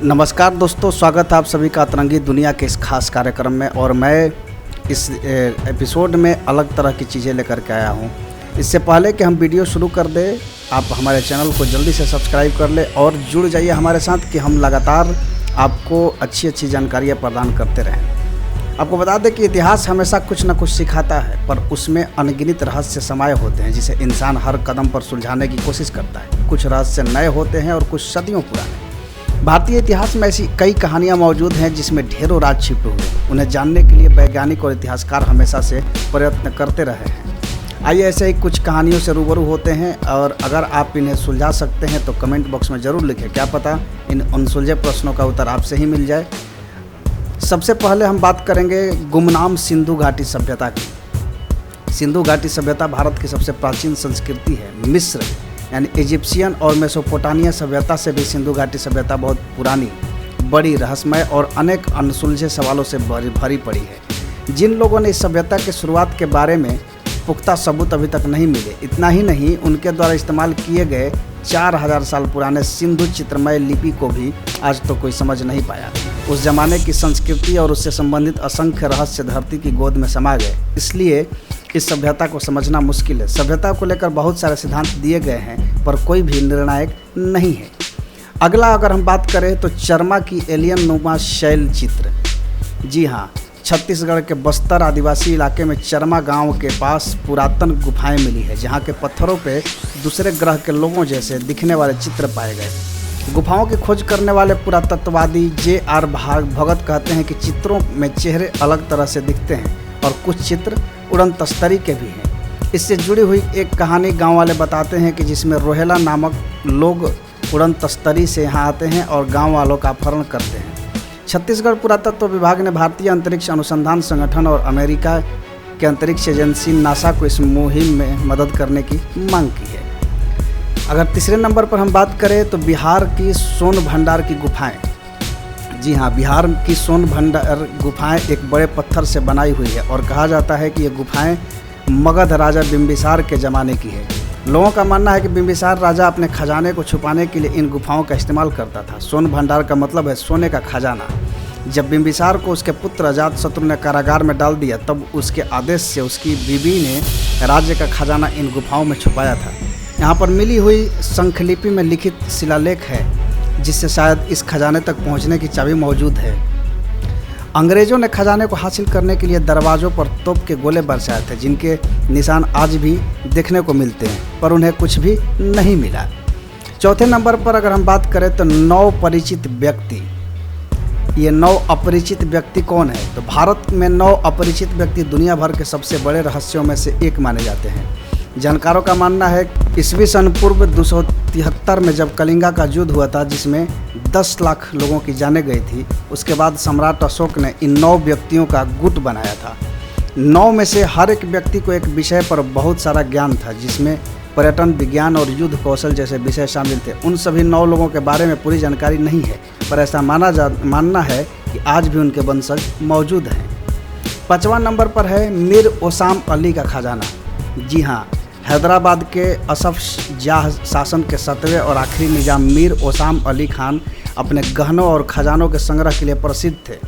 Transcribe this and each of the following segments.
नमस्कार दोस्तों, स्वागत है आप सभी का अतरंगी दुनिया के इस खास कार्यक्रम में। और मैं इस एपिसोड में अलग तरह की चीज़ें लेकर के आया हूँ। इससे पहले कि हम वीडियो शुरू कर दें, आप हमारे चैनल को जल्दी से सब्सक्राइब कर लें और जुड़ जाइए हमारे साथ कि हम लगातार आपको अच्छी अच्छी जानकारियाँ प्रदान करते रहें। आपको बता दें कि इतिहास हमेशा कुछ न कुछ सिखाता है, पर उसमें अनगिनत रहस्य समाये होते हैं जिसे इंसान हर कदम पर सुलझाने की कोशिश करता है। कुछ रहस्य नए होते हैं और कुछ सदियों पुराने। भारतीय इतिहास में ऐसी कई कहानियां मौजूद हैं जिसमें ढेरों राज छिपे हुए हैं। उन्हें जानने के लिए वैज्ञानिक और इतिहासकार हमेशा से प्रयत्न करते रहे हैं। आइए ऐसे ही कुछ कहानियों से रूबरू होते हैं, और अगर आप इन्हें सुलझा सकते हैं तो कमेंट बॉक्स में ज़रूर लिखें। क्या पता इन अनसुलझे प्रश्नों का उत्तर आपसे ही मिल जाए। सबसे पहले हम बात करेंगे गुमनाम सिंधु घाटी सभ्यता की। सिंधु घाटी सभ्यता भारत की सबसे प्राचीन संस्कृति है। मिस्र यानी इजिप्शियन और मेसोपोटामिया सभ्यता से भी सिंधु घाटी सभ्यता बहुत पुरानी, बड़ी, रहस्यमय और अनेक अनसुलझे सवालों से भरी पड़ी है। जिन लोगों ने इस सभ्यता के शुरुआत के बारे में पुख्ता सबूत अभी तक नहीं मिले। इतना ही नहीं, उनके द्वारा इस्तेमाल किए गए 4000 साल पुराने सिंधु चित्रमय लिपि को भी आज तो कोई समझ नहीं पाया। उस जमाने की संस्कृति और उससे संबंधित असंख्य रहस्य धरती की गोद में समा गए, इसलिए इस सभ्यता को समझना मुश्किल है। सभ्यता को लेकर बहुत सारे सिद्धांत दिए गए हैं, पर कोई भी निर्णायक नहीं है। अगला अगर हम बात करें तो चरमा की एलियन नुमा शैल चित्र। जी हाँ, छत्तीसगढ़ के बस्तर आदिवासी इलाके में चरमा गांव के पास पुरातन गुफाएं मिली है, जहां के पत्थरों पे दूसरे ग्रह के लोगों जैसे दिखने वाले चित्र पाए गए। गुफाओं की खोज करने वाले पुरातत्ववादी J.R. भगत कहते हैं कि चित्रों में चेहरे अलग तरह से दिखते हैं और कुछ चित्र उड़न तस्तरी के भी हैं। इससे जुड़ी हुई एक कहानी गांव वाले बताते हैं कि जिसमें रोहेला नामक लोग उड़न तस्तरी से यहाँ आते हैं और गांव वालों का अपहरण करते हैं। छत्तीसगढ़ पुरातत्व विभाग ने भारतीय अंतरिक्ष अनुसंधान संगठन और अमेरिका के अंतरिक्ष एजेंसी नासा को इस मुहिम में मदद करने की मांग की है। अगर तीसरे नंबर पर हम बात करें तो बिहार की सोन भंडार की गुफाएं। जी हाँ, बिहार की सोन भंडार गुफाएं एक बड़े पत्थर से बनाई हुई है और कहा जाता है कि ये गुफाएं मगध राजा बिंबिसार के ज़माने की है। लोगों का मानना है कि बिंबिसार राजा अपने खजाने को छुपाने के लिए इन गुफाओं का इस्तेमाल करता था। सोन भंडार का मतलब है सोने का खजाना। जब बिंबिसार को उसके पुत्र अजातशत्रु ने कारागार में डाल दिया, तब उसके आदेश से उसकी बीवी ने राज्य का खजाना इन गुफाओं में छुपाया था। यहाँ पर मिली हुई शंखलिपि में लिखित शिलालेख है, जिससे शायद इस खजाने तक पहुँचने की चाबी मौजूद है। अंग्रेज़ों ने खजाने को हासिल करने के लिए दरवाज़ों पर तोप के गोले बरसाए थे, जिनके निशान आज भी देखने को मिलते हैं, पर उन्हें कुछ भी नहीं मिला। चौथे नंबर पर अगर हम बात करें तो 9 परिचित व्यक्ति। ये 9 अपरिचित व्यक्ति कौन है? तो भारत में 9 अपरिचित व्यक्ति दुनिया भर के सबसे बड़े रहस्यों में से एक माने जाते हैं। जानकारों का मानना है ईस्वी सन पूर्व 273 में जब कलिंगा का युद्ध हुआ था, जिसमें 10 लाख लोगों की जानें गई थी, उसके बाद सम्राट अशोक ने इन 9 व्यक्तियों का गुट बनाया था। 9 में से हर एक व्यक्ति को एक विषय पर बहुत सारा ज्ञान था, जिसमें पर्यटन, विज्ञान और युद्ध कौशल जैसे विषय शामिल थे। उन सभी 9 लोगों के बारे में पूरी जानकारी नहीं है, पर ऐसा मानना है कि आज भी उनके वंशज मौजूद हैं। 5वां नंबर पर है मीर ओसाम अली का खजाना। जी हाँ, हैदराबाद के असफ जाह शासन के 7वें और आखिरी निजाम मीर ओसाम अली खान अपने गहनों और खजानों के संग्रह के लिए प्रसिद्ध थे।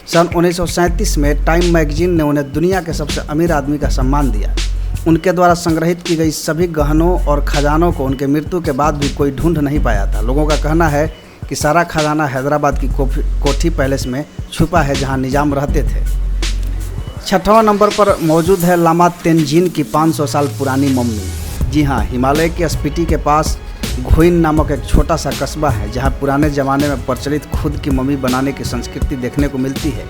सन 1937 में टाइम मैगजीन ने उन्हें दुनिया के सबसे अमीर आदमी का सम्मान दिया। उनके द्वारा संग्रहित की गई सभी गहनों और खजानों को उनके मृत्यु के बाद भी कोई ढूंढ नहीं पाया था। लोगों का कहना है कि सारा खजाना हैदराबाद की कोठी पैलेस में छुपा है, जहाँ निजाम रहते थे। 6वां नंबर पर मौजूद है लामा तेंजिन की 500 साल पुरानी मम्मी। जी हाँ, हिमालय के स्पीति के पास घुइन नामक एक छोटा सा कस्बा है, जहाँ पुराने ज़माने में प्रचलित खुद की मम्मी बनाने की संस्कृति देखने को मिलती है।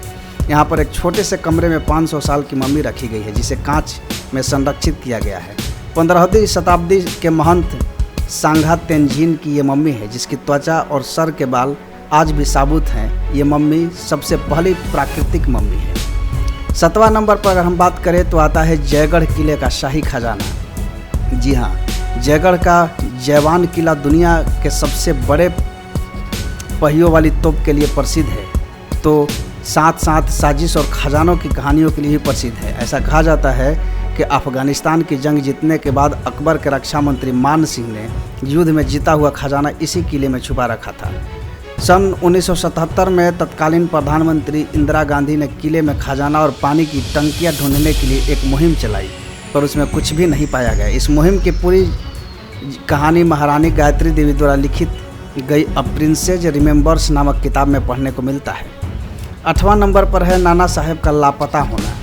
यहाँ पर एक छोटे से कमरे में 500 साल की मम्मी रखी गई है, जिसे कांच में संरक्षित किया गया है। 15वीं शताब्दी के महंत सांगा तेंजिन की ये मम्मी है, जिसकी त्वचा और सर के बाल आज भी साबुत हैं। ये मम्मी सबसे पहली प्राकृतिक मम्मी है। 7वां नंबर पर अगर हम बात करें तो आता है जयगढ़ किले का शाही खजाना। जी हाँ, जयगढ़ का जयवान किला दुनिया के सबसे बड़े पहियों वाली तोप के लिए प्रसिद्ध है, तो साथ साथ साजिश और खजानों की कहानियों के लिए भी प्रसिद्ध है। ऐसा कहा जाता है कि अफ़गानिस्तान की जंग जीतने के बाद अकबर के रक्षा मंत्री मान सिंह ने युद्ध में जीता हुआ खजाना इसी किले में छुपा रखा था। सन 1977 में तत्कालीन प्रधानमंत्री इंदिरा गांधी ने किले में खजाना और पानी की टंकियां ढूंढने के लिए एक मुहिम चलाई, पर उसमें कुछ भी नहीं पाया गया। इस मुहिम की पूरी कहानी महारानी गायत्री देवी द्वारा लिखित गई अ प्रिंसेस रिमेंबर्स नामक किताब में पढ़ने को मिलता है। 8वां नंबर पर है नाना साहेब का लापता होना।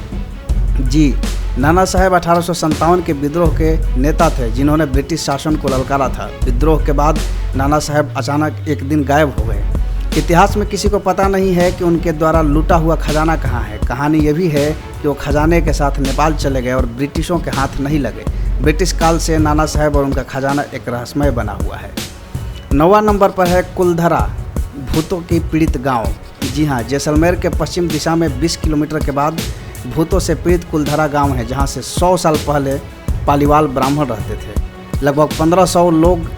जी, नाना साहेब 1857 के विद्रोह के नेता थे जिन्होंने ब्रिटिश शासन को ललकारा था। विद्रोह के बाद नाना साहेब अचानक एक दिन गायब हो गए। इतिहास में किसी को पता नहीं है कि उनके द्वारा लूटा हुआ खजाना कहाँ है। कहानी ये भी है कि वो खजाने के साथ नेपाल चले गए और ब्रिटिशों के हाथ नहीं लगे। ब्रिटिश काल से नाना साहेब और उनका खजाना एक रहस्यमय बना हुआ है। 9वां नंबर पर है कुलधरा, भूतों की पीड़ित गाँव। जी हाँ, जैसलमेर के पश्चिम दिशा में 20 किलोमीटर के बाद भूतों से पीड़ित कुलधरा गांव है, जहां से 100 साल पहले पालीवाल ब्राह्मण रहते थे। लगभग 1500 लोग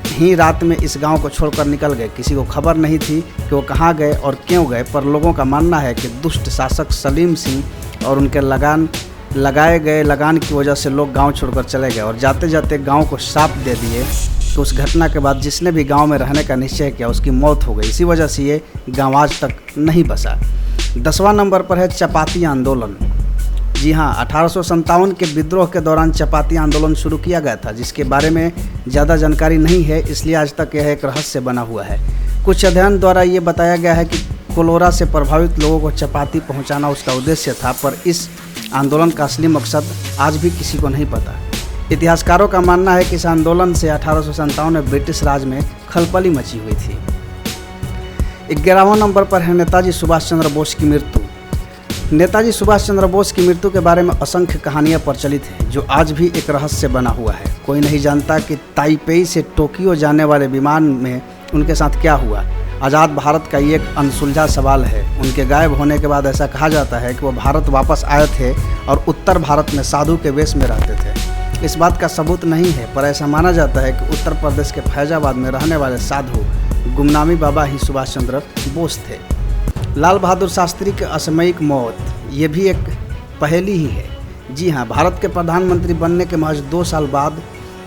ही रात में इस गांव को छोड़कर निकल गए। किसी को खबर नहीं थी कि वो कहां गए और क्यों गए, पर लोगों का मानना है कि दुष्ट शासक सलीम सिंह और उनके लगाए गए लगान की वजह से लोग गाँव छोड़कर चले गए और जाते जाते गाँव को शाप दे दिए। तो उस घटना के बाद जिसने भी गाँव में रहने का निश्चय किया उसकी मौत हो गई। इसी वजह से ये गाँव आज तक नहीं बसा। 10वां नंबर पर है चपाती आंदोलन। जी हाँ, 1857 के विद्रोह के दौरान चपाती आंदोलन शुरू किया गया था, जिसके बारे में ज़्यादा जानकारी नहीं है, इसलिए आज तक यह एक रहस्य बना हुआ है। कुछ अध्ययन द्वारा ये बताया गया है कि कोलोरा से प्रभावित लोगों को चपाती पहुंचाना उसका उद्देश्य था, पर इस आंदोलन का असली मकसद आज भी किसी को नहीं पता। इतिहासकारों का मानना है कि इस आंदोलन से 1857 में ब्रिटिश राज में खलबली मची हुई थी। 11वां नंबर पर है नेताजी सुभाष चंद्र बोस की मृत्यु। नेताजी सुभाष चंद्र बोस की मृत्यु के बारे में असंख्य कहानियां प्रचलित हैं, जो आज भी एक रहस्य बना हुआ है। कोई नहीं जानता कि ताइपेई से टोक्यो जाने वाले विमान में उनके साथ क्या हुआ। आज़ाद भारत का ये एक अनसुलझा सवाल है। उनके गायब होने के बाद ऐसा कहा जाता है कि वो भारत वापस आए थे और उत्तर भारत में साधु के वेश में रहते थे। इस बात का सबूत नहीं है, पर ऐसा माना जाता है कि उत्तर प्रदेश के फैजाबाद में रहने वाले साधु गुमनामी बाबा ही सुभाष चंद्र बोस थे। लाल बहादुर शास्त्री की असामयिक मौत, ये भी एक पहेली ही है। जी हाँ, भारत के प्रधानमंत्री बनने के महज 2 साल बाद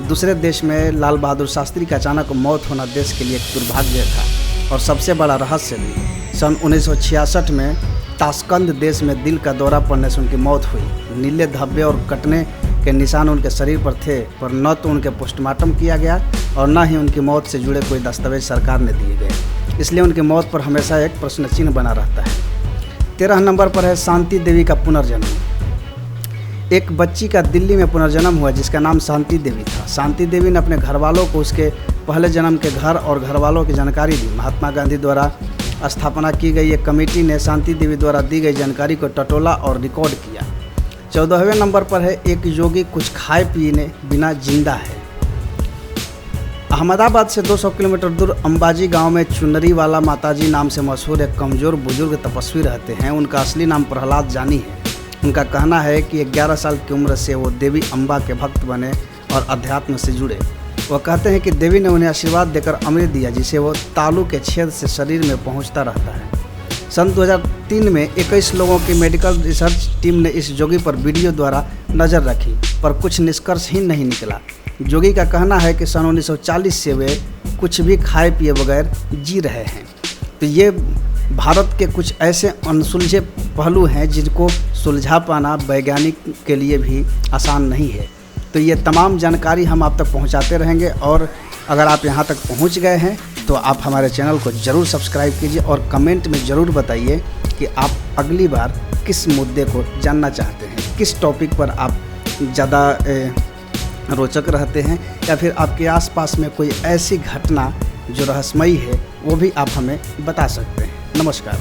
दूसरे देश में लाल बहादुर शास्त्री की अचानक मौत होना देश के लिए एक दुर्भाग्य था और सबसे बड़ा रहस्य भी। सन 1966 में ताशकंद देश में दिल का दौरा पड़ने से उनकी मौत हुई। नीले धब्बे और कटने के निशान उनके शरीर पर थे, पर न तो उनके पोस्टमार्टम किया गया और न ही उनकी मौत से जुड़े कोई दस्तावेज सरकार ने दिए गए। इसलिए उनकी मौत पर हमेशा एक प्रश्न चिन्ह बना रहता है। 13 नंबर पर है शांति देवी का पुनर्जन्म। एक बच्ची का दिल्ली में पुनर्जन्म हुआ जिसका नाम शांति देवी था। शांति देवी ने अपने घर वालों को उसके पहले जन्म के घर और घर वालों की जानकारी दी। महात्मा गांधी द्वारा स्थापना की गई एक कमेटी ने शांति देवी द्वारा दी गई जानकारी को टटोला और रिकॉर्ड किया। 14वें नंबर पर है एक योगी कुछ खाए पिए बिना जिंदा है। अहमदाबाद से 200 किलोमीटर दूर अंबाजी गांव में चुनरी वाला माताजी नाम से मशहूर एक कमज़ोर बुजुर्ग तपस्वी रहते हैं। उनका असली नाम प्रहलाद जानी है। उनका कहना है कि 11 साल की उम्र से वो देवी अम्बा के भक्त बने और अध्यात्म से जुड़े। वो कहते हैं कि देवी ने उन्हें आशीर्वाद देकर अमृत दिया, जिसे वो तालू के छेद से शरीर में पहुंचता रहता है। सन 2003 में 21 लोगों की मेडिकल रिसर्च टीम ने इस जोगी पर वीडियो द्वारा नज़र रखी, पर कुछ निष्कर्ष ही नहीं निकला। जोगी का कहना है कि सन 1940 से वे कुछ भी खाए पिए बगैर जी रहे हैं। तो ये भारत के कुछ ऐसे अनसुलझे पहलू हैं जिनको सुलझा पाना वैज्ञानिक के लिए भी आसान नहीं है। तो ये तमाम जानकारी हम आप तक पहुंचाते रहेंगे, और अगर आप यहाँ तक पहुँच गए हैं तो आप हमारे चैनल को ज़रूर सब्सक्राइब कीजिए और कमेंट में ज़रूर बताइए कि आप अगली बार किस मुद्दे को जानना चाहते हैं, किस टॉपिक पर आप ज़्यादा रोचक रहते हैं, या फिर आपके आसपास में कोई ऐसी घटना जो रहस्यमयी है वो भी आप हमें बता सकते हैं। नमस्कार।